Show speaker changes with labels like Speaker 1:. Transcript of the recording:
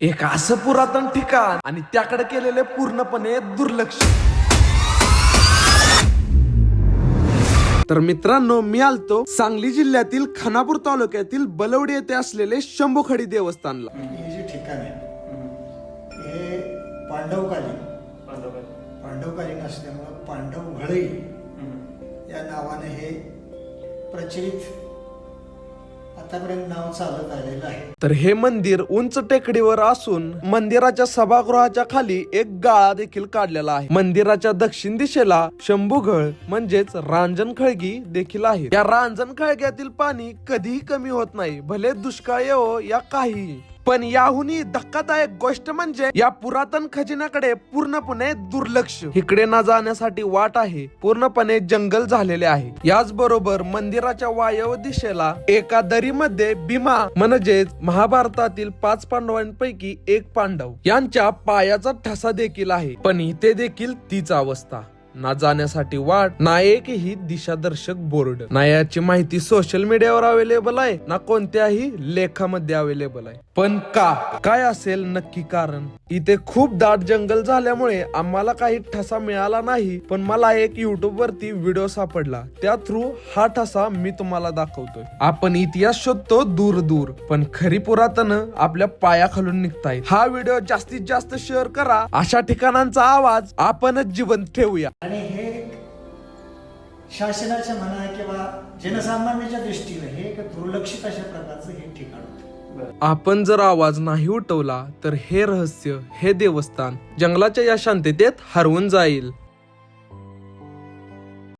Speaker 1: एक असं पुरातन ठिकाण आणि त्याकडे केलेले पूर्णपणे दुर्लक्ष. तर मित्रांनो, मी आलतो सांगली जिल्ह्यातील खानापूर तालुक्यातील बलवडी येथे असलेले शंभूखडी देवस्थानला.
Speaker 2: हे जे ठिकाण आहे हे पांडवकालीन असल्यामुळं पांडवघळई या नावाने हे प्रचलित आतापर्यंत नाव चालत आलेलं आहे.
Speaker 1: तर हे मंदिर उंच टेकडीवर असून मंदिराच्या सभागृहाच्या खाली एक गाळा देखील काढलेला आहे. मंदिराच्या दक्षिण दिशेला शंभूघळ म्हणजेच रांजण खळगी देखील आहे. या रांजण खळग्यातील पाणी कधीही कमी होत नाही, भले दुष्काळ येवो या काही. पण याहूनही धक्कादायक गोष्ट म्हणजे या पुरातन खजिन्याकडे पूर्णपणे दुर्लक्ष. इकडे ना जाण्यासाठी वाट आहे, पूर्णपणे जंगल झालेले आहे. याचबरोबर मंदिराच्या वायव्य दिशेला एका दरीमध्ये भीमा म्हणजेच महाभारतातील 5 पांडवांपैकी एक पांडव यांच्या पायाचा ठसा देखील आहे. पण इथे देखील तीच अवस्था, ना जाण्यासाठी वाट, ना एकही दिशादर्शक बोर्ड, ना याची माहिती सोशल मीडियावर अवेलेबल आहे, ना कोणत्याही लेखामध्ये अवेलेबल आहे. पण काय असेल नक्की कारण? इथे खूप दाट जंगल झाल्यामुळे आम्हाला काही ठसा मिळाला नाही, पण मला एक युट्यूब वरती व्हिडिओ सापडला, त्या थ्रू हा ठसा मी तुम्हाला दाखवतोय. आपण इतिहास शोधतो दूर दूर, पण खरी पुरातन आपल्या पायाखालून निघतायत. हा व्हिडिओ जास्तीत जास्त शेअर करा. अशा ठिकाणांचा आवाज आपणच जिवंत ठेवूया.
Speaker 2: आणि हे शासनाच्या म्हणा किंवा जनसामान्याच्या दृष्टीने हे एक दुर्लक्षित अशा प्रकारचं हे ठिकाण होतं.
Speaker 1: आपण जर आवाज नाही उठवला तर हे रहस्य, हे देवस्थान जंगलाच्या या शांततेत हरवून जाईल.